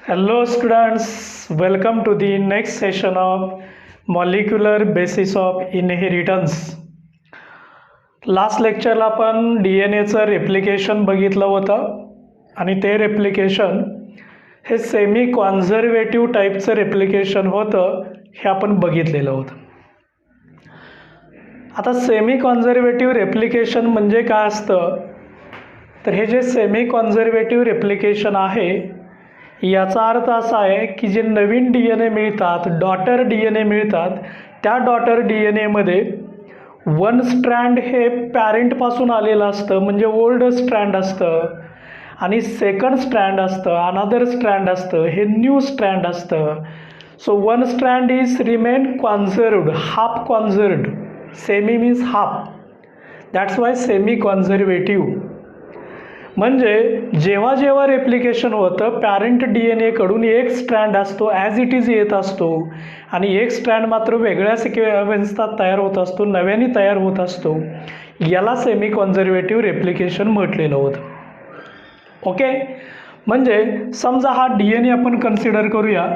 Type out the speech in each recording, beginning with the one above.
Hello students, welcome to the next session of Molecular Basis of Inheritance. Last लेक्चरला आपण DNAचं replication बघितलं होतं आणि ते रेप्लिकेशन हे सेमी कॉन्झर्वेटिव्ह टाईपचं रेप्लिकेशन होतं हे आपण बघितलेलं होतं. आता सेमी कॉन्झर्वेटिव्ह रेप्लिकेशन म्हणजे काय असतं तर हे जे सेमी कॉन्झर्वेटिव्ह रेप्लिकेशन आहे याचा अर्थ असा आहे की जे नवीन DNA मिळतात, डॉटर DNA मिळतात, त्या डॉटर DNAमध्ये वन स्ट्रँड हे पॅरेंटपासून आलेलं असतं म्हणजे ओल्ड स्ट्रँड असतं आणि सेकंड स्ट्रँड असतं, अनदर स्ट्रँड असतं, हे न्यू स्ट्रँड असतं. So one strand is remain conserved, half conserved, semi means half, that's why semi conservative. म्हणजे जेव्हा जेव्हा रेप्लिकेशन होतं पॅरेंट DNAकडून एक स्ट्रँड असतो ॲज इट इज येत असतो आणि एक स्ट्रँड मात्र वेगळ्या सिक्वेन्सचा तयार होत असतो, नव्याने तयार होत असतो. याला सेमी कॉन्झर्वेटिव्ह रेप्लिकेशन म्हटलेलं होतं. ओके, म्हणजे समजा हा DNA आपण कन्सिडर करूया.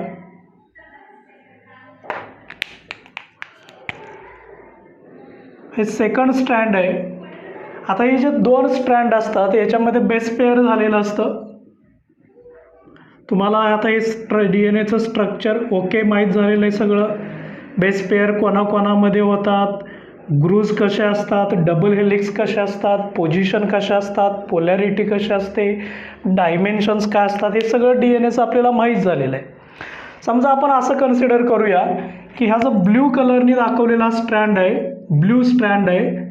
हे सेकंड स्ट्रँड आहे. आता हे जे दोन स्ट्रँड असतात याच्यामध्ये बेस पेअर झालेलं असतं. तुम्हाला आता हे DNAचं स्ट्रक्चर ओके माहीत झालेलं आहे सगळं. बेस पेअर कोणाकोणामध्ये होतात, ग्रूज कसे असतात, डबल हेलिक्स कसे असतात, पोझिशन कशा असतात, पोलॅरिटी कशी असते, डायमेन्शन्स काय असतात, हे सगळं DNAचं आपल्याला माहीत झालेलं आहे. समजा आपण असं कन्सिडर करूया की हा जो ब्ल्यू कलरने दाखवलेला स्ट्रँड आहे, ब्ल्यू स्ट्रँड आहे,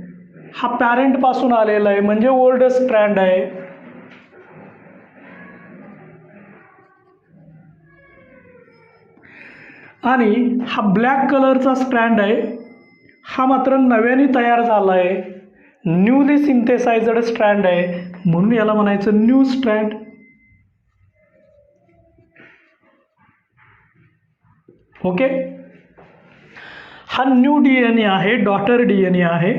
हा पॅरेंटपासून आलेला आहे म्हणजे ओल्ड स्ट्रँड आहे. आणि हा ब्लॅक कलरचा स्ट्रँड आहे, हा मात्र नव्याने तयार झाला आहे, न्यूली सिंथेसाइज्ड स्ट्रँड आहे म्हणून याला म्हणायचं न्यू स्ट्रँड. ओके, हा न्यू DNA आहे, डॉटर DNA आहे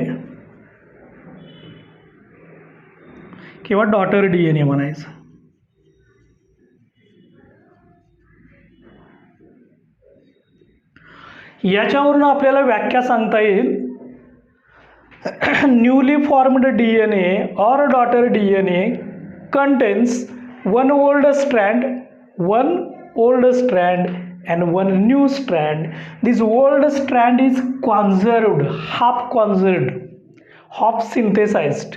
किंवा डॉटर DNA म्हणायचं. याच्यावरून आपल्याला व्याख्या सांगता येईल. Newly formed DNA or daughter DNA contains one old strand and one new strand. This old strand is conserved, half conserved, half synthesized.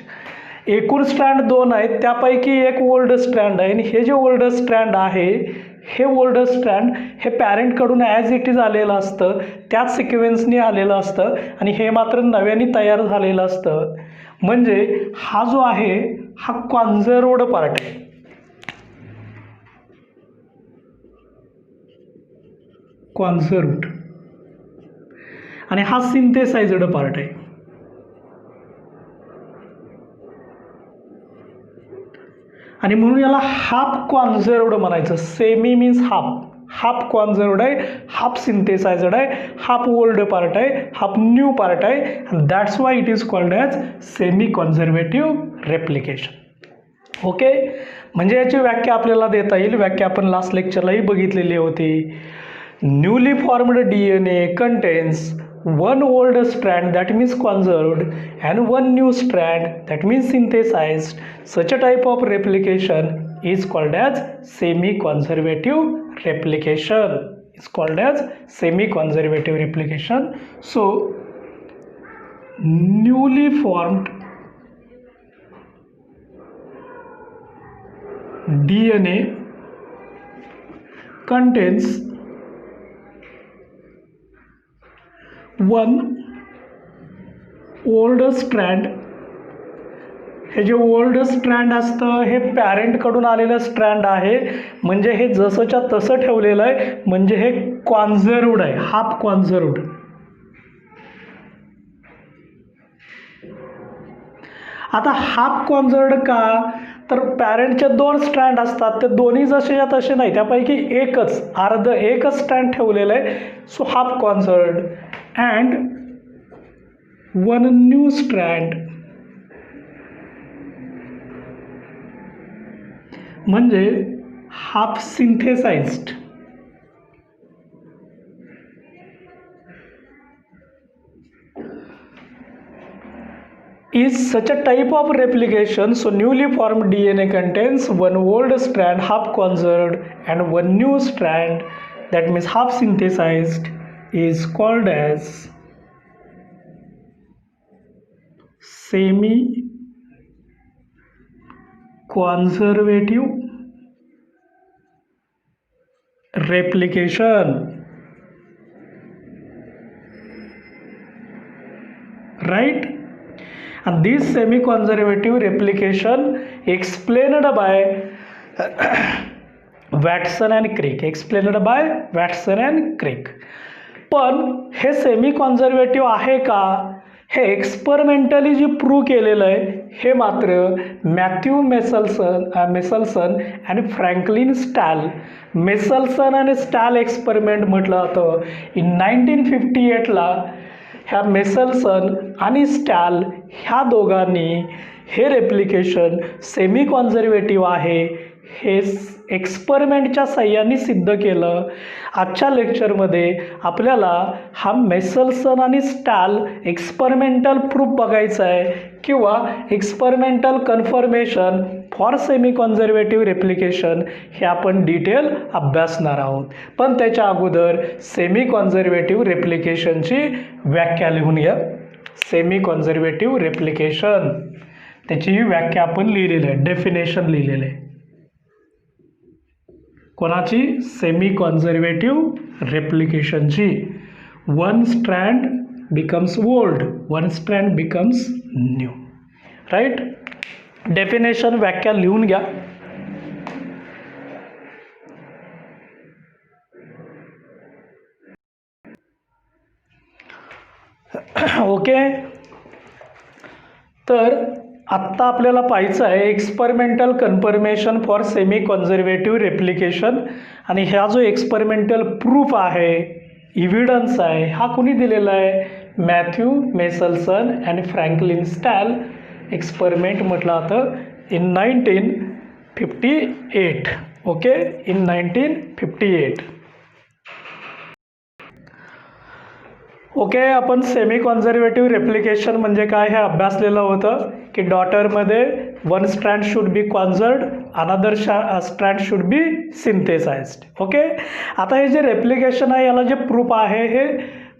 एकूण स्ट्रँड दोन आहेत त्यापैकी एक ओल्ड स्ट्रँड आहे आणि हे जे ओल्ड स्ट्रँड आहे हे ओल्ड स्ट्रँड हे पॅरेंटकडून ॲज इट इज आलेलं असतं, त्याच सिक्वेन्सने आलेलं असतं आणि हे मात्र नव्याने तयार झालेलं असतं. म्हणजे हा जो आहे हा कॉन्झर्व्ड पार्ट आहे. कॉन्झर्व्ड आणि हा सिंथेसाइज्ड पार्ट आहे. आणि म्हणून याला हाफ कॉन्झर्व्ड म्हणायचं. सेमी मीन्स हाफ, हाफ कॉन्झर्व्ड आहे, हाफ सिंथेसाइज्ड आहे, हाफ ओल्ड पार्ट आहे, हाफ न्यू पार्ट आहे. That's why it is called as semi conservative replication. Okay, म्हणजे याची व्याख्या आपल्याला देता येईल. व्याख्या आपण लास्ट लेक्चरलाही बघितलेली होती. Newly formed DNA contains one old strand that means conserved and one new strand that means synthesized. Such a type of replication is called as semi-conservative replication. Is called as semi-conservative replication. So, newly formed DNA contains one old strand. हे जे old strand असतं हे पॅरेंटकडून आलेलं strand आहे म्हणजे हे जसंच्या तसं ठेवलेलं आहे म्हणजे हे कॉन्झर्व्ड आहे, हाफ कॉन्झर्व्ड. आता हाफ कॉन्झर्व्ड का तर पॅरेंटचे दोन स्ट्रँड असतात ते दोन्ही जसेच्या तसे नाही, त्यापैकी एकच एकच स्ट्रँड ठेवलेलं आहे. So half conserved and one new strand म्हणजे half synthesized is such a type of replication. So newly formed DNA contains one old strand half conserved and one new strand, that means half synthesized, is called as semi conservative replication, right? And this semi conservative replication explained by Watson and Crick, explained by Watson and Crick. पण हे semi conservative आहे का, हे experimentally जे prove केलेलं आहे हे मात्र मॅथ्यू मेसलसन आणि फ्रँकलिन स्टॅल. मेसलसन आणि स्टॅल एक्सपेरिमेंट म्हटलं जातं. इन 1958ला ह्या मेसलसन आणि स्टॅल ह्या दोघांनी हे रेप्लिकेशन सेमी कॉन्झर्वेटिव्ह आहे हे एक्सपेरिमेंटच्या साह्याने सिद्ध केलं. आजच्या लेक्चरमध्ये आपल्याला हा मेसलसन आणि स्टॅल एक्सपेरिमेंटल प्रूफ बघायचा आहे किंवा experimental confirmation for semi conservative replication हे आपण डिटेल अभ्यासणार आहोत. पण त्याच्या अगोदर सेमी कॉन्झर्वेटिव्ह रेप्लिकेशनची व्याख्या लिहून घ्या. सेमी कॉन्झर्वेटिव्ह रेप्लिकेशन त्याची ही व्याख्या आपण लिहिलेली आहे, डेफिनेशन लिहिलेलं आहे. कोणाची? सेमी कॉन्झर्वेटिव्ह रेप्लिकेशनची. One strand becomes old, one strand becomes new, right. Definition व्याख्या लिहून घ्या. ओके. तर आत्ता आपल्याला पाहायचं आहे experimental confirmation for semi conservative replication. आणि हा जो एक्सपेरिमेंटल प्रूफ आहे, इव्हिडन्स आहे, हा कुणी दिलेला आहे? Matthew Meselson and Franklin Stahl. Experiment म्हटलं जातं इन 1958. Okay, in 1958. ओके, आपण सेमी कॉन्झर्वेटिव्ह रेप्लिकेशन म्हणजे काय हे अभ्यासलेलं होतं की डॉटरमध्ये one strand should be conserved, another strand should be synthesised. Okay, आता हे जे रेप्लिकेशन आहे याला जे प्रूफ आहे हे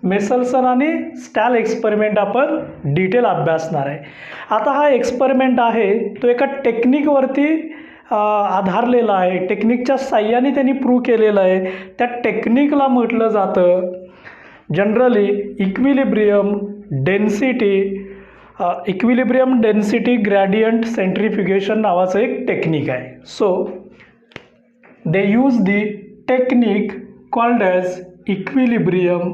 मेसलसन आणि स्टॅल एक्सपेरिमेंट आपण डिटेल अभ्यासणार आहे. आता हा एक्सपेरिमेंट आहे तो एका टेक्निकवरती आधारलेला आहे, टेक्निकच्या साह्याने त्यांनी प्रूव्ह केलेलं आहे. त्या टेक्निकला म्हटलं जातं generally equilibrium density gradient centrifugation नावाचं एक टेक्निक आहे. So they use the technique called as equilibrium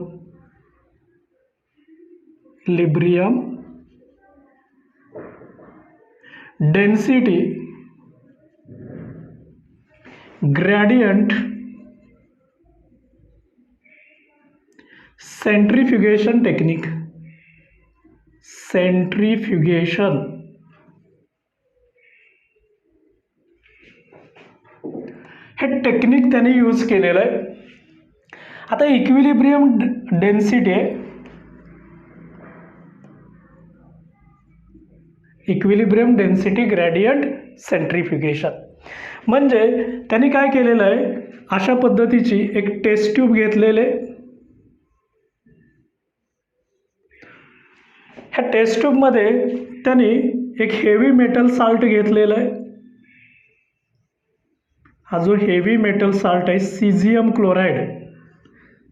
density gradient centrifugation technique. Centrifugation हे टेक्निक त्यांनी यूज केलेलं आहे. आता इक्विलिब्रियम डेन्सिटी आहे, इक्विलिब्रियम डेन्सिटी ग्रॅडियंट सेंट्रीफ्युगेशन म्हणजे त्यांनी काय केलेलं आहे, अशा पद्धतीची एक टेस्ट ट्यूब घेतलेले. ह्या टेस्ट ट्यूबमध्ये त्यांनी एक हेवी मेटल साल्ट घेतलेला आहे. हा जो हेवी मेटल साल्ट आहे caesium chloride,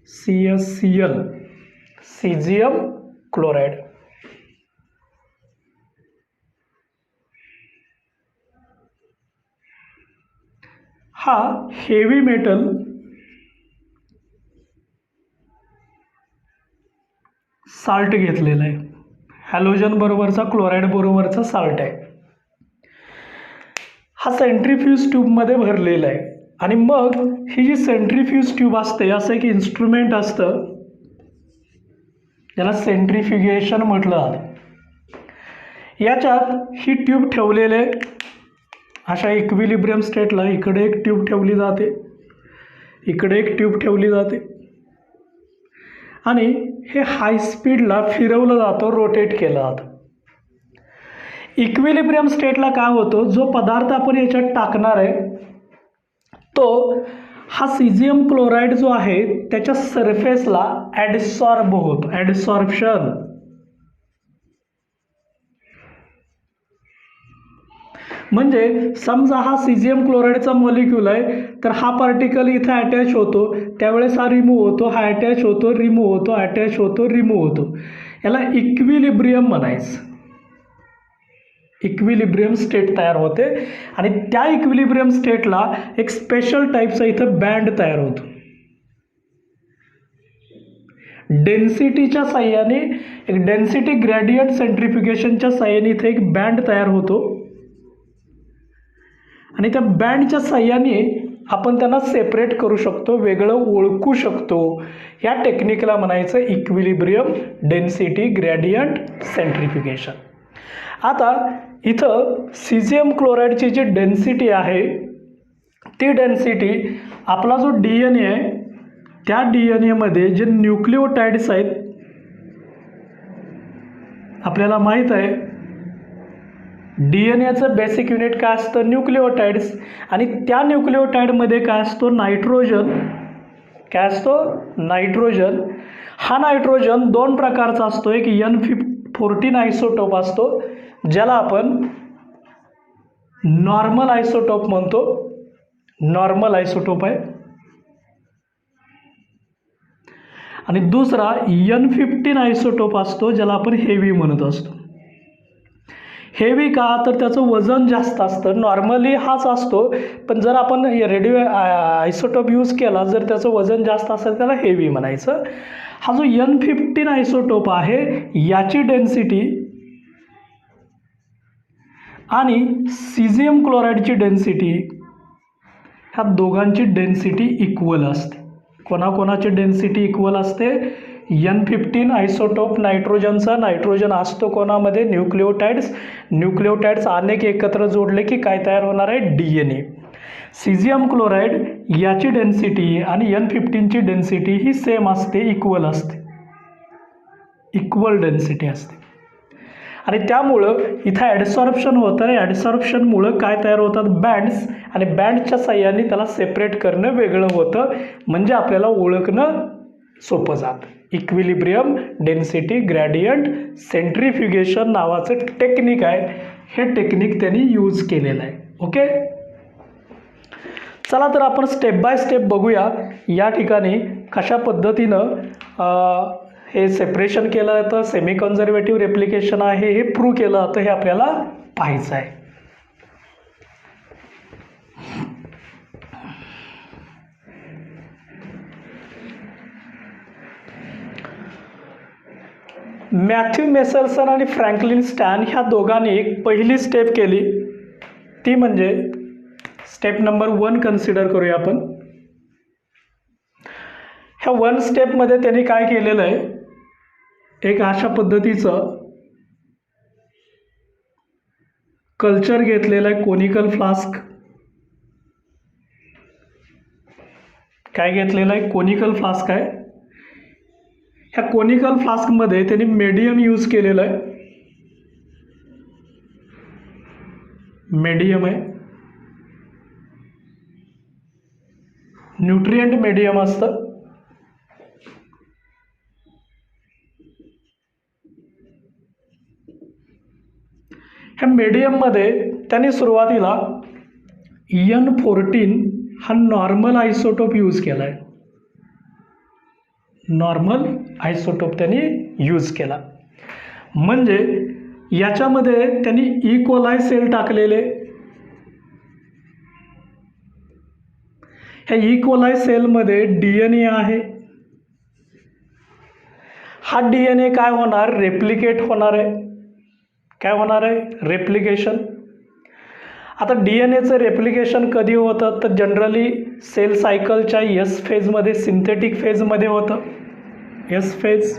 CaCl, caesium chloride. हा हेवी मेटल साल्ट घेतलेला आहे, हॅलोजन बरोबरचा क्लोराईड बरोबरचा साल्ट आहे. हा सेंट्रीफ्यूज ट्यूबमध्ये भरलेला आहे. आणि मग ही जी सेंट्रीफ्यूज ट्यूब असते असं एक इन्स्ट्रुमेंट असतं, ज्याला सेंट्रीफ्युगेशन म्हटलं जातं. याच्यात ही ट्यूब ठेवलेले अशा इक्विलिब्रियम स्टेटला इकडे एक ट्यूब ठेवली जाते, इकडे एक ट्यूब ठेवली जाते आणि हे हाय स्पीडला फिरवलं जातं, रोटेट केलं जातं. इक्विलिब्रियम स्टेटला काय होतं, जो पदार्थ आपण याच्यात टाकणार आहे तो हा सीझियम क्लोराईड जो आहे त्याच्या सरफेसला ॲडसॉर्ब होतो, ॲडसॉर्प्शन. म्हणजे समजा हा सीझियम क्लोराईडचा मॉलिक्यूल आहे, तर हा पार्टिकल इथं अटॅच होतो, त्यावेळेस हा रिमूव्ह होतो, हा अटॅच होतो, रिमूव्ह होतो, अटॅच होतो, रिमूव्ह होतो. याला इक्विलिब्रियम म्हणायचं. इक्विलिब्रियम स्टेट तयार होते आणि त्या इक्विलिब्रियम स्टेटला एक स्पेशल टाईपचा इथं बँड तयार होतो. डेन्सिटीच्या साह्याने, एक डेन्सिटी ग्रेडियंट सेंट्रिफ्युगेशनच्या साह्याने इथे एक बँड तयार होतो आणि त्या बँडच्या साह्याने आपण त्यांना सेपरेट करू शकतो, वेगळं ओळखू शकतो. या टेक्निकला म्हणायचं इक्विलिब्रियम डेन्सिटी ग्रेडियंट सेंट्रिफ्युगेशन. आता इथं सीझियम क्लोराईडची जी डेन्सिटी आहे ती डेन्सिटी आपला जो DNA आहे त्या DNA जे न्यूक्लिओटाइड्स आहेत, आपल्याला माहीत आहे DNAचं बेसिक युनिट काय असतं, न्यूक्लिओटाइड्स. आणि त्या न्यूक्लिओटाइडमध्ये काय असतो, नायट्रोजन. काय असतो, नायट्रोजन. हा नायट्रोजन दोन प्रकारचा असतो, एक N14 आयसोटोप असतो ज्याला आपण नॉर्मल आयसोटोप म्हणतो, नॉर्मल आयसोटोप आहे. आणि दुसरा N15 आयसोटोप असतो ज्याला आपण हेवी म्हणत असतो. हेवी का, तर त्याचं वजन जास्त असतं. नॉर्मली हाच असतो, पण जर आपण रेडिओ आयसोटोप यूज केला, जर त्याचं वजन जास्त असेल त्याला हेवी म्हणायचं. हा जो N15 आयसोटोप आहे याची डेन्सिटी आणि सीझियम क्लोराईडची डेन्सिटी, ह्या दोघांची डेन्सिटी इक्वल असते. कोणाकोणाची डेन्सिटी इक्वल असते, N15 आयसोटोप नायट्रोजनचा. नायट्रोजन असतो कोणामध्ये, न्यूक्लिओटाइड्स. न्यूक्लिओटाइड्स अनेक एकत्र जोडले की काय तयार होणार आहे, DNA. सीझियम क्लोराईड याची डेन्सिटी आणि N15ची डेन्सिटी ही सेम असते, इक्वल असते, इक्वल डेन्सिटी असते. आणि त्यामुळं इथं ॲडसॉर्प्शन होतं आहे. ॲडसॉर्प्शनमुळं काय तयार होतात, बँड्स. आणि बँडच्या साह्याने त्याला सेपरेट करणं वेगळं होतं, म्हणजे आपल्याला ओळखणं सोपं जातं. इक्विलिब्रियम डेन्सिटी ग्रेडियंट सेंट्रिफ्युगेशन नावाचं टेक्निक आहे. हे टेक्निक त्यांनी यूज केलेलं आहे. ओके, चला तर आपण स्टेप बाय स्टेप बघूया या ठिकाणी कशा पद्धतीनं हे सेपरेशन केलं जातं, सेमी कन्झर्वेटिव्ह रेप्लिकेशन आहे हे प्रूव्ह केलं जातं, हे आपल्याला पाहायचं आहे. मॅथ्यू मेसर्सन आणि फ्रँकलिन स्टॅन ह्या दोघांनी एक पहिली स्टेप केली, ती म्हणजे स्टेप नंबर 1 कन्सिडर करूया आपण. ह्या 1 स्टेपमध्ये त्यांनी काय केलेलं आहे, एक अशा पद्धतीचं कल्चर घेतलेलं आहे, कोनिकल फ्लास्क. काय घेतलेलं आहे, कोनिकल फ्लास्क आहे. ह्या कोनिकल फ्लास्कमध्ये त्यांनी मीडियम यूज केलेलं आहे, मीडियम आहे, न्यूट्रिएंट मीडियम असतं. ह्या मीडियममध्ये त्यांनी सुरुवातीला N14 हा नॉर्मल आयसोटोप यूज केला आहे, नॉर्मल आयसोटोप त्यांनी यूज केला. म्हणजे याच्यामध्ये त्यांनी ई कोलाई सेल टाकलेले. ह्या ई कोलाई सेलमध्ये DNA आहे. हा DNA काय होणार, रेप्लिकेट होणार आहे. काय होणार आहे, रेप्लिकेशन. आता DNAचं रेप्लिकेशन कधी होतं, तर जनरली सेल सायकलच्या S फेजमध्ये, सिंथेटिक फेजमध्ये होतं, S फेज.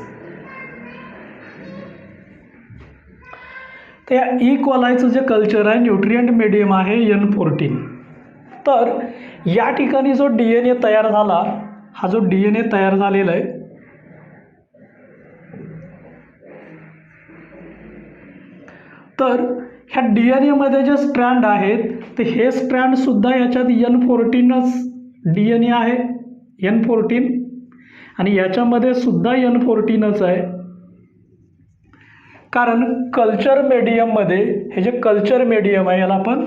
तर या ई कोलायचं जे कल्चर आहे न्यूट्रिएंट मीडियम आहे N14. तर या ठिकाणी जो DNA तयार झाला, हा जो DNA तयार झालेला आहे तर ह्या DNA जे स्ट्रँड आहेत ते हे स्ट्रँडसुद्धा याच्यात N14च DNA आहे N14 आणि याच्यामध्ये सुद्धा N14च आहे. कारण कल्चर मीडियममध्ये हे जे कल्चर मीडियम आहे याला आपण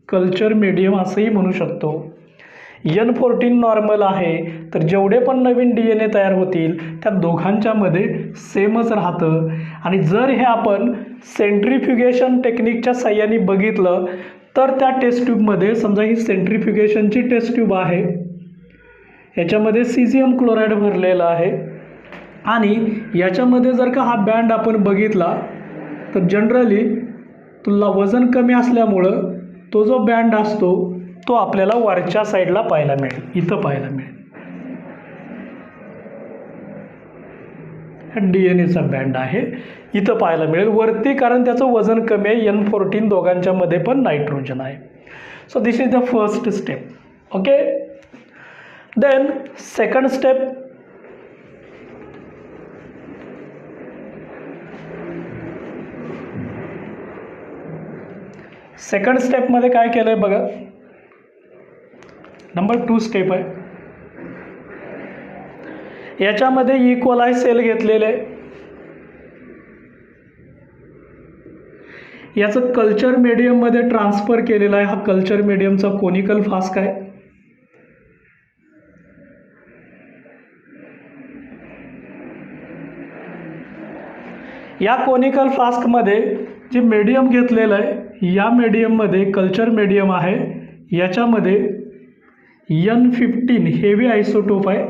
कल्चर मीडियम असंही म्हणू शकतो. N14 नॉर्मल आहे तर जेवढे पण नवीन DNA तयार होतील त्या दोघांच्यामध्ये सेमच राहतं. आणि जर हे आपण सेंट्रीफ्युगेशन टेक्निकच्या साह्याने बघितलं तर त्या टेस्ट ट्यूबमध्ये, समजा ही सेंट्रीफ्युगेशनची टेस्ट ट्यूब आहे, याच्यामध्ये सीझियम क्लोराईड भरलेला आहे आणि याच्यामध्ये जर का हा बँड आपण बघितला तर जनरली तुला वजन कमी असल्यामुळं तो जो बँड असतो तो आपल्याला वरच्या साईडला पाहायला मिळेल, इथं पाहायला मिळेल. हा DNAचा बँड आहे, इथं पाहायला मिळेल वरती, कारण त्याचं वजन कमी आहे. N14 दोघांच्यामध्ये पण नायट्रोजन आहे. So this is the first step. Okay, then second step. Second स्टेपमध्ये काय केलं आहे बघा, नंबर 2 स्टेप आहे. याच्यामध्ये ई कोलाय सेल घेतलेले आहे, याचं कल्चर मीडियममध्ये ट्रान्सफर केलेलं आहे. हा कल्चर मीडियमचा कोनिकल फ्लास्क आहे. या कोनिकल फ्लास्कमध्ये जे मीडियम घेतलेलं आहे, या मीडियममध्ये कल्चर मीडियम आहे, याच्यामध्ये N15 हेवी आयसोटोप आहे.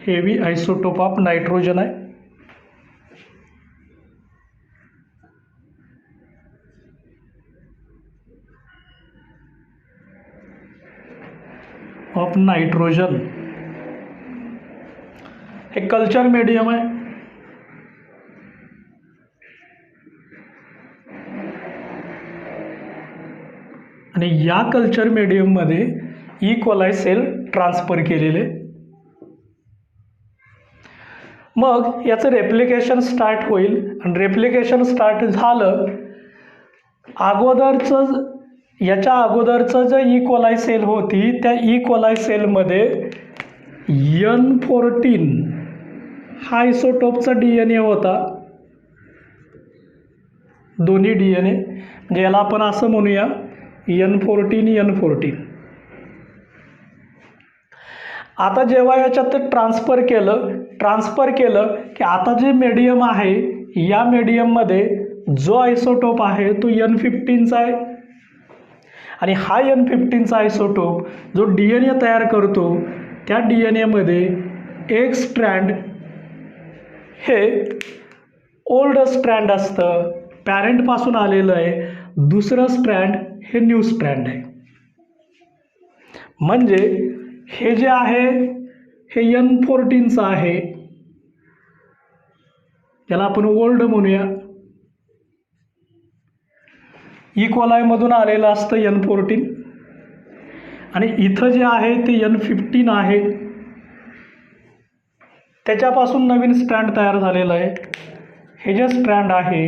हेवी आयसोटोप ऑफ नायट्रोजन आहे. ऑफ नायट्रोजन हे कल्चर मीडियम आहे. आणि या कल्चर मीडियममध्ये ई कोलाय सेल ट्रान्सफर केलेले. मग याचं रेप्लिकेशन स्टार्ट होईल आणि रेप्लिकेशन स्टार्ट झालं, याच्या अगोदरचं जे ई कोलाय सेल होती त्या ई कोलाय सेलमध्ये N14 हा आयसोटोपचा DNA होता, दोन्ही DNA, म्हणजे याला आपण असं म्हणूया N14. आता जेव्हा याच्यात ट्रान्सफर केलं की आता जे मीडियम आहे या मीडियममध्ये जो आयसोटोप आहे तो N15चा आहे. आणि हा N15चा आयसोटोप जो DNA तयार करतो त्या DNAमध्ये एक स्ट्रँड हे ओल्ड स्ट्रँड असतं, पॅरेंटपासून आलेलं आहे. दुसरं स्ट्रँड हे न्यू स्ट्रँड आहे. म्हणजे हे जे आहे हे N14चं आहे, याला आपण ओल्ड म्हणूया. ई कोलायमधून आलेलं असतं N14 आणि इथं जे आहे ते N15 आहे, त्याच्यापासून नवीन स्ट्रँड तयार झालेलं आहे. हे जे स्ट्रँड आहे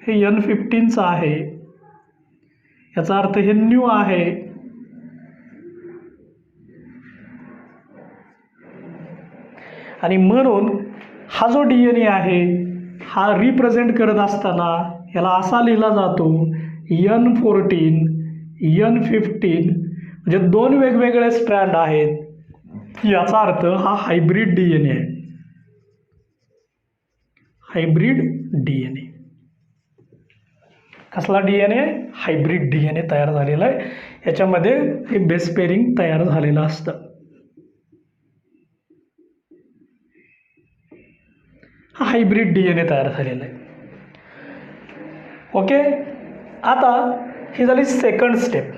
हे N15चं आहे, याचा अर्थ हे न्यू आहे. आणि म्हणून हा जो DNA आहे हा रिप्रेझेंट करत असताना याला असा लिहिला जातो N14 N15, म्हणजे दोन वेगवेगळे स्ट्रँड आहेत. याचा अर्थ हा हायब्रिड DNA आहे. हायब्रिड DNA कसला DNA? हायब्रिड DNA तयार झालेला आहे. याच्यामध्ये हे बेस पेअरिंग तयार झालेलं असतं. हा हायब्रिड DNA तयार झालेला आहे. ओके, आता ही झाली सेकंड स्टेप.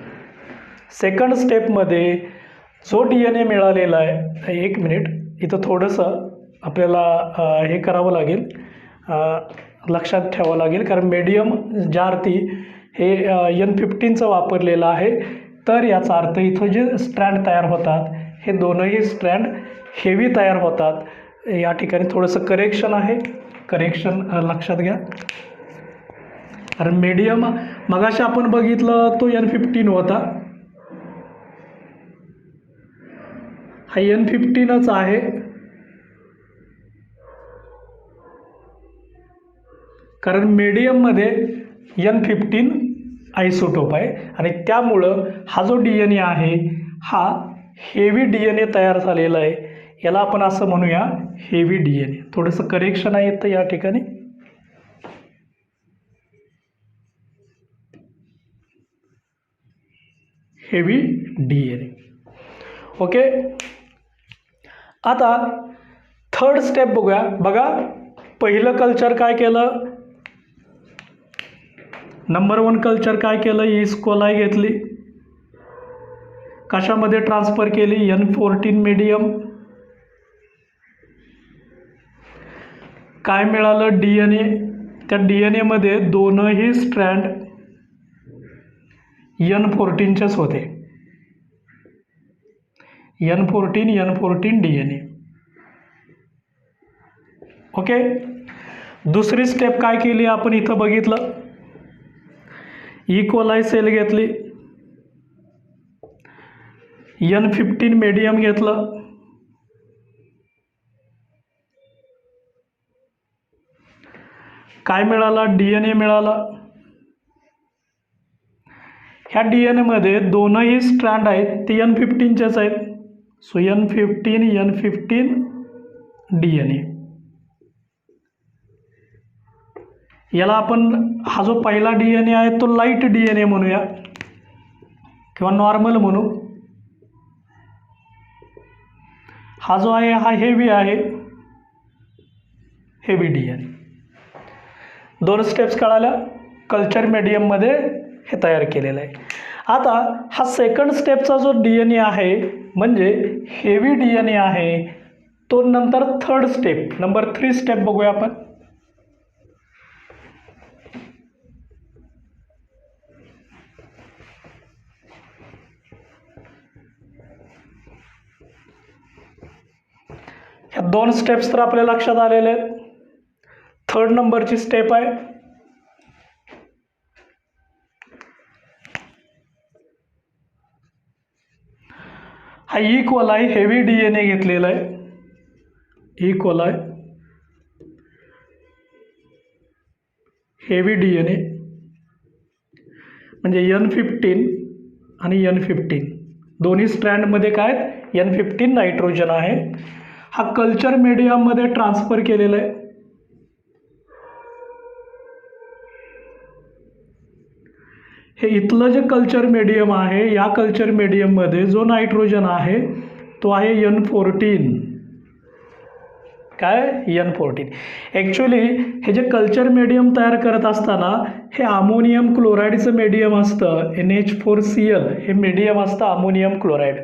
सेकंड स्टेपमध्ये जो DNA मिळालेला आहे, एक मिनिट इथं थोडंसं आपल्याला हे करावं लागेल, लक्षात ठेवावं लागेल, कारण मीडियम ज्या अर्थी हे N15चं वापरलेलं आहे, तर याचा अर्थ इथं जे स्ट्रँड तयार होतात हे दोनही स्ट्रँड हेवी तयार होतात. या ठिकाणी थोडंसं करेक्शन आहे, करेक्शन लक्षात घ्या. कारण मीडियम मगाशी आपण बघितलं तो N15 होता, हा N15च आहे. कारण मीडियममध्ये N15 आयसोटोप आहे आणि त्यामुळं हा जो DNA आहे हा हेवी DNA तयार झालेला आहे. याला आपण असं म्हणूया हेवी DNA. थोडंसं करेक्शन आहे येतं या ठिकाणी. Heavy DNA. ओके, आता थर्ड स्टेप बघूया. बघा, पहिलं कल्चर काय केलं, नंबर 1 कल्चर काय केलं, ईस कोलाई घेतली, कशामध्ये ट्रान्सफर केली, N14 मीडियम. काय मिळालं, DNA. त्या DNA मध्ये दोनही स्ट्रँड N14चेच होते, N14 DNA. ओके, दुसरी स्टेप काय केली आपण इथं बघितलं, ई कोलाई सेल घेतली, N15 मीडियम घेतलं, काय मिळाला, DNA मिळाला. ह्या DNA मध्ये दोनही स्ट्रँड आहेत ते N15चेच आहेत. So N15 DNA. याला आपण हा जो पहिला DNA आहे तो लाईट DNA म्हणूया किंवा नॉर्मल म्हणू. हा जो आहे हा हेवी आहे, हेवी DNA. दोन स्टेप्स कळाल्या, कल्चर मीडियममध्ये हे तयार केलेलं आहे. आता हा सेकंड स्टेपचा जो DNA आहे म्हणजे हेवी DNA आहे, तो नंतर थर्ड स्टेप, नंबर 3 स्टेप बघूया आपण. ह्या 2 स्टेप्स तर आपल्या लक्षात आलेले आहेत. थर्ड नंबरची स्टेप आहे, हा ई कोलाई हेवी DNA घेतलेला आहे. ई कोलाई हेवी DNA म्हणजे N15 आणि N15 दोन्ही स्ट्रँडमध्ये काय N15 नायट्रोजन आहे. हा कल्चर मीडियममध्ये ट्रान्सफर केलेला आहे. हे इथलं जे कल्चर मीडियम आहे, या कल्चर मीडियममध्ये जो नायट्रोजन आहे तो आहे N14. काय, N14. ॲक्च्युली हे जे कल्चर मीडियम तयार करत असताना हे अमोनियम क्लोराईडचं मीडियम असतं, NH4Cl हे मीडियम असतं अमोनियम क्लोराईड.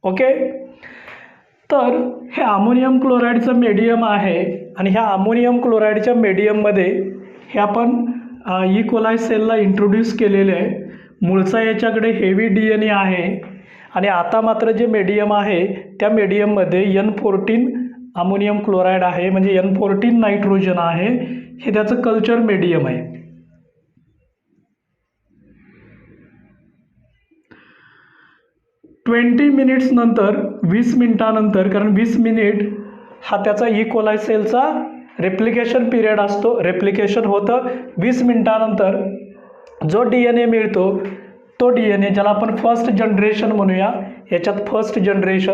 ओके, तर हे अमोनियम क्लोराईडचं मीडियम आहे आणि ह्या अमोनियम क्लोराईडच्या मीडियममध्ये हे आपण ई कोलाई सेलला इंट्रोड्यूस केलेले आहे. मूळचा याच्याकडे हेवी DNA आहे आणि आता मात्र जे मीडियम आहे त्या मीडियममध्ये N14 अमोनियम क्लोराईड आहे, म्हणजे N14 नायट्रोजन आहे. हे त्याचं कल्चर मीडियम आहे. मिनिट्स नंतर 20 मिनिटानंतर, कारण 20 मिनिट हा त्याचा ई कोलाई सेलचा रेप्लिकेशन पिरियड असतो, रेप्लिकेशन होतं 20 मिनिटानंतर जो DNA मिळतो तो DNA ज्याला आपण फर्स्ट जनरेशन म्हणूया. याच्यात फर्स्ट जनरेशन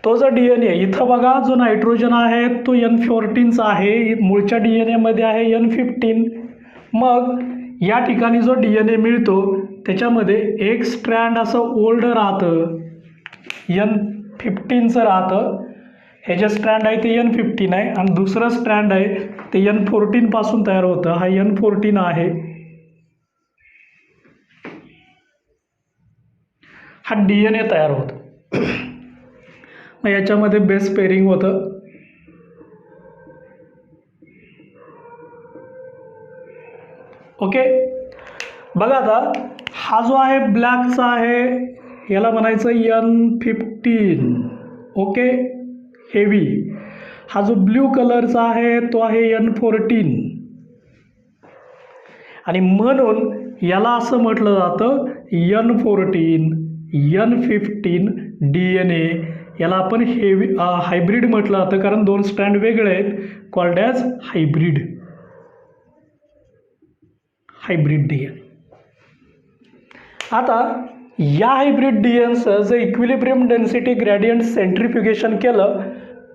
तो जो DNA इथं बघा जो नायट्रोजन आहे तो N14चा आहे, मूळच्या DNA मध्ये आहे N15. मग या ठिकाणी जो DNA मिळतो त्याच्यामध्ये एक स्ट्रँड असं ओल्ड राहतं, N15चं राहतं. हे जे स्ट्रँड आहे ते N15 आहे आणि दुसरं स्ट्रँड आहे ते N14 पासून तयार होतं. हा N14 आहे. हा DNA तयार होतो. मग याच्यामध्ये बेस पेअरिंग होतं. ओके, बघा आता हा जो आहे ब्लॅकचा आहे याला म्हणायचं N15. Okay, heavy. हा जो ब्ल्यू कलरचा आहे तो आहे N14 आणि म्हणून याला असं म्हटलं जातं N14 N15 DNA. याला आपण हेवी हायब्रिड म्हटलं जातं कारण दोन स्ट्रँड वेगळे आहेत, कॉल्ड ॲज हायब्रिड DNA. आता या हायब्रिड DNचं जर इक्विलिब्रियम डेन्सिटी ग्रेडियंट सेंट्रिफ्युगेशन केलं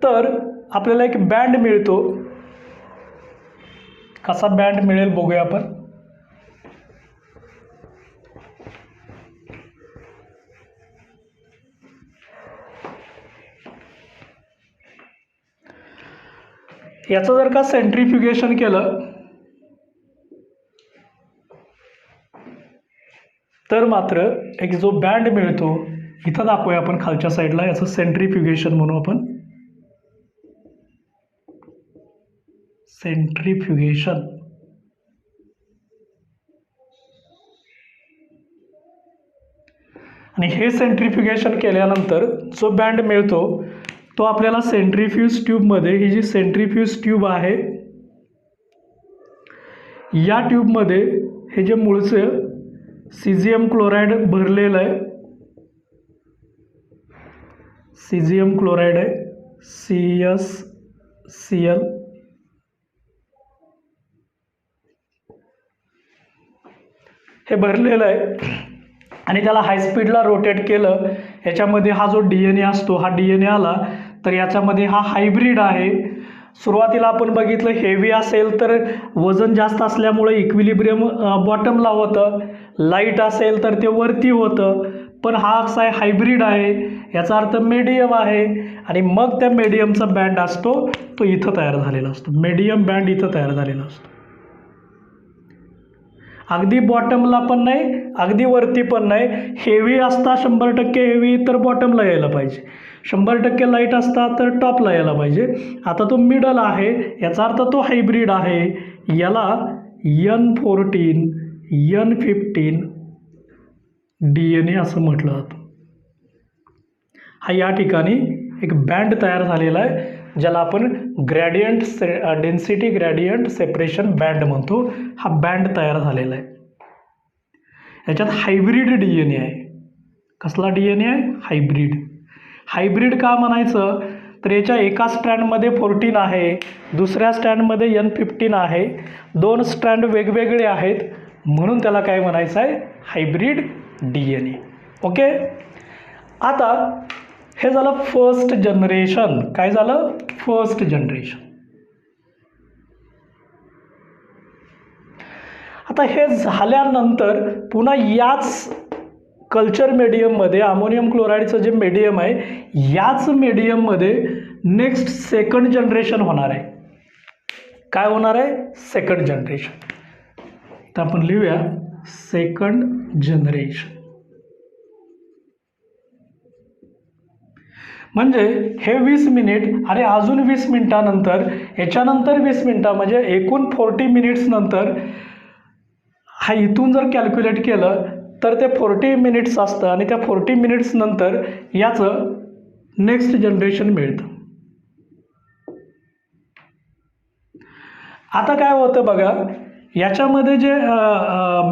तर आपल्याला एक बँड मिळतो. कसा बँड मिळेल बघूया आपण. याचं जर का सेंट्रिफ्युगेशन केलं तर मात्र एक जो बँड मिळतो, इथं दाखवूया आपण खालच्या साईडला, याचं सेंट्रिफ्युगेशन म्हणू आपण. सेंट्रिफ्युगेशन आणि हे सेंट्रिफ्युगेशन केल्यानंतर जो बँड मिळतो तो आपल्याला सेंट्रिफ्यूज ट्यूबमध्ये, ही जी सेंट्रिफ्यूज ट्यूब आहे या ट्यूबमध्ये हे जे मूळचं सीझियम क्लोराईड भरलेलं आहे, सीझियम क्लोराईड आहे CsCl, हे भरलेलं आहे आणि त्याला हाय स्पीडला रोटेट केलं. याच्यामध्ये हा जो DNA असतो हा DNA आला तर याच्यामध्ये हा हायब्रिड आहे. सुरुवातीला आपण बघितलं हेवी असेल तर वजन जास्त असल्यामुळे इक्विलिब्रियम बॉटमला होतं, लाईट असेल तर ते वरती होतं. पण हा असा आहे हायब्रिड आहे, याचा अर्थ मीडियम आहे आणि मग त्या मीडियमचा बँड असतो तो इथं तयार झालेला असतो. मीडियम बँड इथं तयार झालेला असतो. अगदी बॉटमला पण नाही, अगदी वरती पण नाही. हेवी असता 100% हेवी तर बॉटमला यायला पाहिजे, 100% लाईट असता तर टॉपला यायला पाहिजे. आता तो मिडल आहे, याचा अर्थ तो हायब्रिड आहे. याला N14 N15 DNA असं म्हटलं जातं. हा या ठिकाणी एक बँड तयार झालेला आहे ज्याला आपण gradient density gradient separation band म्हणतो. हा बँड तयार झालेला आहे. याच्यात हायब्रिड DNA आहे. कसला DNA आहे? हायब्रिड. हायब्रिड का म्हणायचं तर याच्या एका स्ट्रँडमध्ये 14 आहे, दुसऱ्या स्ट्रँडमध्ये N15 आहे. दोन स्ट्रँड वेगवेगळे आहेत म्हणून त्याला काय म्हणायचं आहे? Hybrid DNA. ओके, आता हे झालं फर्स्ट जनरेशन. काय झालं? First generation. आता हे झाल्यानंतर पुन्हा याच कल्चर मीडियममध्ये अमोनियम क्लोराईडचं जे मीडियम आहे याच मीडियममध्ये नेक्स्ट सेकंड जनरेशन होणार आहे. काय होणार आहे? Second generation. तर आपण लिहूया सेकंड जनरेशन. म्हणजे हे 20 मिनिट आणि अजून 20 मिनिटानंतर, याच्यानंतर 20 मिनिटं म्हणजे एकूण 40 मिनिट्स नंतर, हा इथून जर कॅल्क्युलेट केलं तर ते 40 मिनिट्स असतं आणि त्या 40 मिनिट्स नंतर याचं नेक्स्ट जनरेशन मिळतं. आता काय होतं बघा, याच्यामध्ये जे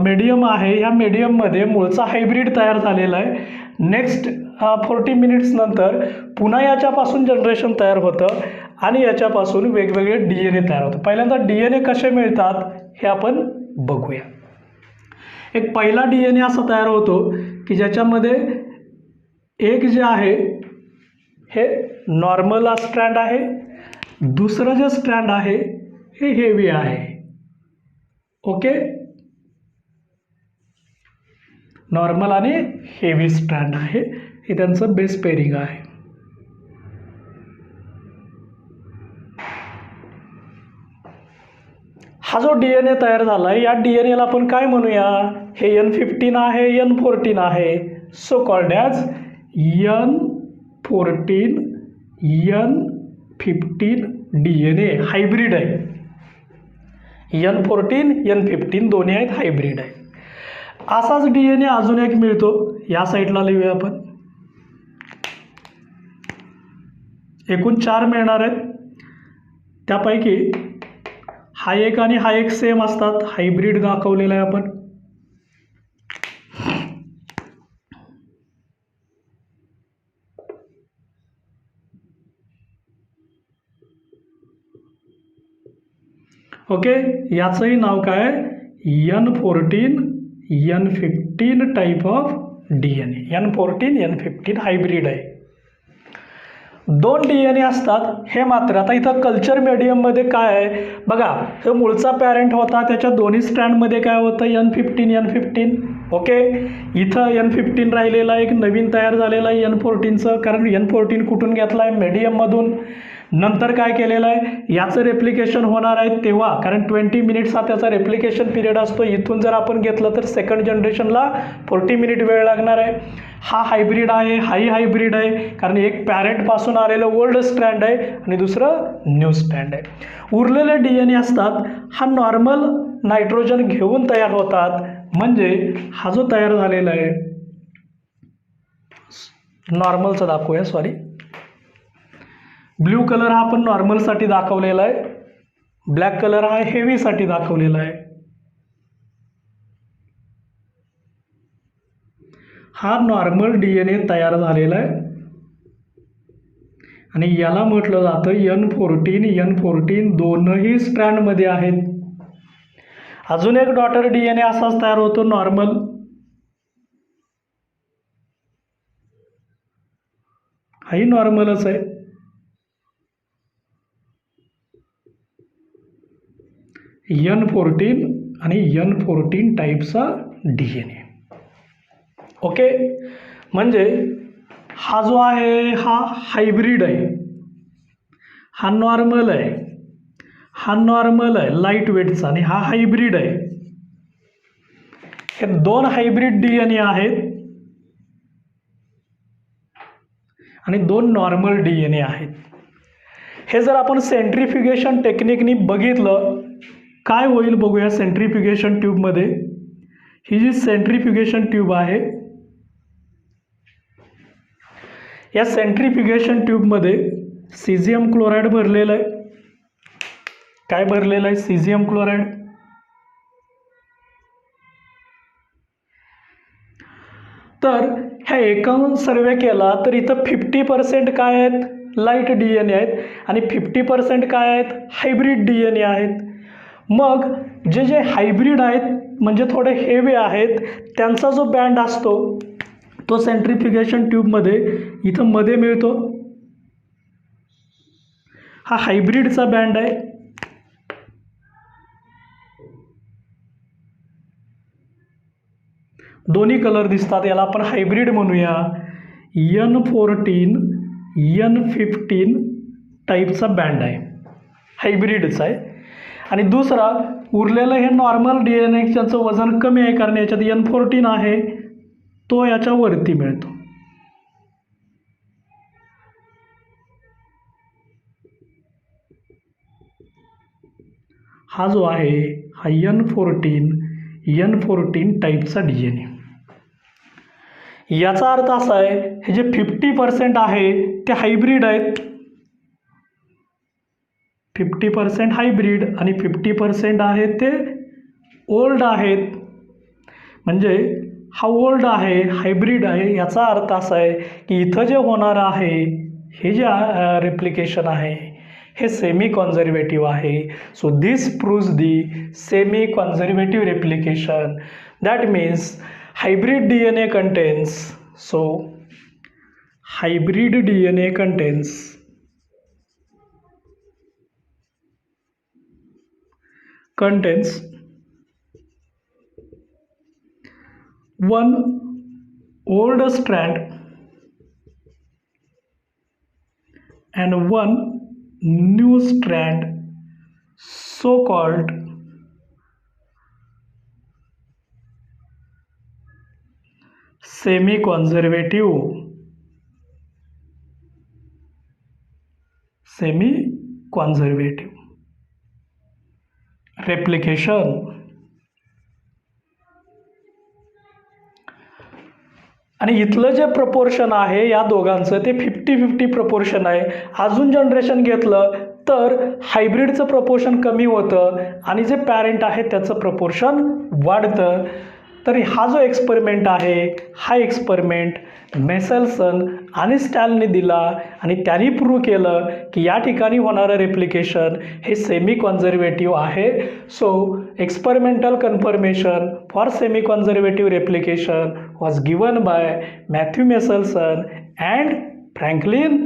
मीडियम आहे या मीडियममध्ये मूळचा हायब्रिड तयार झालेला आहे. नेक्स्ट 40 मिनिट्स नंतर पुन्हा याच्यापासून जनरेशन तयार होतं आणि याच्यापासून वेगवेगळे DNA तयार होतं. पहिल्यांदा DNA कसे मिळतात हे आपण बघूया. एक पहिला DNA असा तयार होतो की ज्याच्यामध्ये एक जे आहे हे नॉर्मल स्ट्रँड आहे, दुसरं जे स्ट्रँड आहे हे हेवी आहे. ओके, नॉर्मल आणि हेवी स्ट्रँड आहे, हे त्यांचं बेस पेअरिंग आहे. हा जो DNA तयार झाला आहे या DNA ला आपण काय म्हणूया, हे N15 आहे, N14 आहे, so called as N14 N15 DNA hybrid आहे. N14 N15 दोन्ही आहेत, हायब्रिड आहे. असाच DNA अजून एक मिळतो, या साईडला लिहूया आपण. एकूण 4 मिळणार आहेत, त्यापैकी हा एक आणि हा एक सेम असतात, हायब्रिड दाखवलेला आहे आपण. ओके, याचंही नाव काय, N14 N15 type of DNA. N14 N15 hybrid आहे. 2 DNA असतात. हे मात्र आता इथं कल्चर मीडियममध्ये काय आहे बघा, हे मूळचा पॅरेंट होता, त्याच्या दोन्ही स्ट्रँडमध्ये काय होतं, N15 N15. ओके, इथं N15 राहिलेला एक नवीन तयार झालेला आहे N14चं, कारण N14 कुठून घेतला आहे, मीडियममधून. नंतर काय केलेलं आहे, याचं रेप्लिकेशन होणार आहे तेव्हा, कारण 20 मिनिट्स हा त्याचा रेप्लिकेशन पिरियड असतो. इथून जर आपण घेतलं तर सेकंड जनरेशनला 40 मिनिट वेळ लागणार आहे. हा हायब्रिड आहे, हाही हायब्रिड आहे, कारण एक पॅरेंटपासून आलेलं ओल्ड स्ट्रँड आहे आणि दुसरं न्यू स्ट्रँड आहे. उरलेले DNA असतात, हा नॉर्मल नायट्रोजन घेऊन तयार होतात. म्हणजे हा जो तयार झालेला आहे, नॉर्मलचा दाखवूया, सॉरी, ब्ल्यू कलर हा आपण नॉर्मलसाठी दाखवलेला आहे, ब्लॅक कलर हा हेवीसाठी दाखवलेला आहे. हा नॉर्मल DNA तयार झालेला आहे आणि याला म्हटलं जातं N14 N14 दोनही स्ट्रँडमध्ये आहेत. अजून एक डॉटर DNA असाच तयार होतो, नॉर्मल. हाही नॉर्मलच आहे. N14 आणि N14 टाईपचा DNA. ओके, म्हणजे हा जो आहे हा हायब्रिड आहे, हा नॉर्मल आहे, हा नॉर्मल आहे लाईट वेटचा, आणि हा हायब्रिड आहे. हे 2 हायब्रिड DNA आहेत आणि 2 नॉर्मल DNA आहेत. हे जर आपण सेंट्रीफ्युगेशन टेक्निकनी बघितलं, काय होईल बघूया. सेंट्रीफ्युगेशन ट्यूबमध्ये, ही जी सेंट्रीफ्युगेशन ट्यूब आहे, या सेंट्रीफ्युगेशन ट्यूबमध्ये सीझियम क्लोराईड भरलेलं आहे. काय भरलेलं आहे, सीझियम क्लोराईड. तर ह्या एकूण सर्वे केला तर इथं 50% काय आहेत, लाईट DNA आहेत आणि 50% काय आहेत, हायब्रिड DNA आहेत. मग जे जे हायब्रिड आहेत म्हणजे थोडे हेवी आहेत, त्यांचा जो बँड असतो तो सेंट्रीफ्युगेशन ट्यूबमध्ये इथं मध्ये मिळतो. हा हायब्रिडचा बँड आहे. दोन्ही कलर दिसतात, याला आपण हायब्रिड म्हणूया. N14 N15 टाईपचा बँड आहे, हायब्रिडचा आहे. आणि दुसरा उरलेलं हे नॉर्मल DNA, ज्याचं वजन कमी आहे कारण याच्यात N14 आहे, तो याच्यावरती मिळतो. हा जो आहे हा N14 टाईपचा DNA. याचा अर्थ असा आहे, हे जे 50% आहे ते हायब्रिड आहेत, 50% हायब्रिड आणि 50% आहेत ते ओल्ड आहेत. म्हणजे हा ओल्ड आहे, हायब्रिड आहे. याचा अर्थ असा आहे की इथं जे होणार आहे, हे जे रेप्लिकेशन आहे, हे सेमी कॉन्झर्वेटिव्ह आहे. So this proves the semi conservative replication. That means hybrid DNA contains, so hybrid DNA contains one old strand and one new strand, so called semi conservative replication. आणि इथलं जे proportion आहे या दोघांचं ते 50-50 proportion आहे. अजून जनरेशन घेतलं तर हायब्रिडचं प्रपोर्शन कमी होतं आणि जे पॅरेंट आहे त्याचं प्रपोर्शन वाढतं. तर हा जो एक्सपेरिमेंट आहे हा एक्सपेरिमेंट मेसेल्सन आणि स्टॅलने दिला आणि त्यांनी प्रूव्ह केलं की या ठिकाणी होणारं रेप्लिकेशन हे सेमी कॉन्झर्वेटिव्ह आहे. So experimental confirmation for semi conservative replication was given by Matthew Meselson and Franklin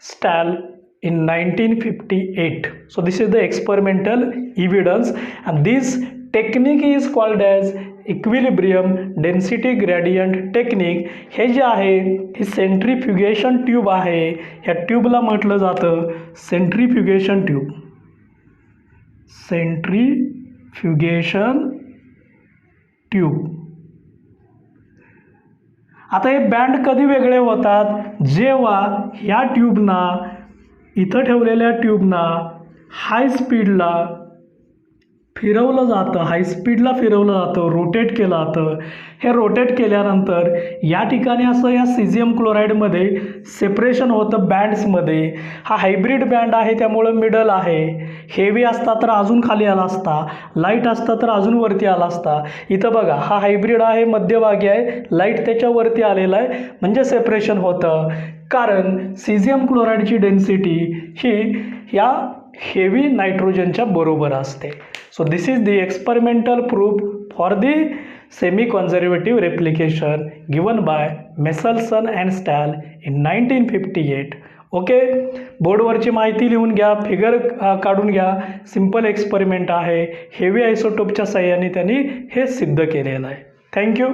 Stahl in 1958. So this is the experimental evidence and this technique is called as equilibrium density gradient technique. हे जे आहे ही centrifugation tube आहे. ह्या ट्यूबला म्हटलं जातं centrifugation tube. Centrifugation tube. आता हे band कधी वेगळे होतात जेव्हा ह्या ट्यूबना इथं ठेवलेल्या ट्यूबना हाय स्पीडला फिरवलं जातं, हाय स्पीडला फिरवलं जातं, रोटेट केलं जातं. हे रोटेट केल्यानंतर या ठिकाणी असं या सीझियम क्लोराईडमध्ये सेपरेशन होतं बँड्समध्ये. हा हायब्रिड बँड आहे त्यामुळं मिडल आहे. हेवी असता तर अजून खाली आला असता, लाईट असता तर अजून वरती आला असता. इथं बघा हा हायब्रिड आहे, मध्यभागी आहे, लाईट त्याच्यावरती आलेला आहे म्हणजे सेपरेशन होतं. कारण सीझियम क्लोराईडची डेन्सिटी ही या हेवी नायट्रोजनच्या बरोबर असते. So this is the experimental proof for the semi-conservative replication given by Meselson and Stahl in 1958. Okay, बोर्डवरची माहिती लिहून घ्या, फिगर काढून घ्या. सिंपल एक्सपेरिमेंट आहे. हेवी आयसोटोपच्या साह्याने त्यांनी हे सिद्ध केलेलं आहे. थँक्यू.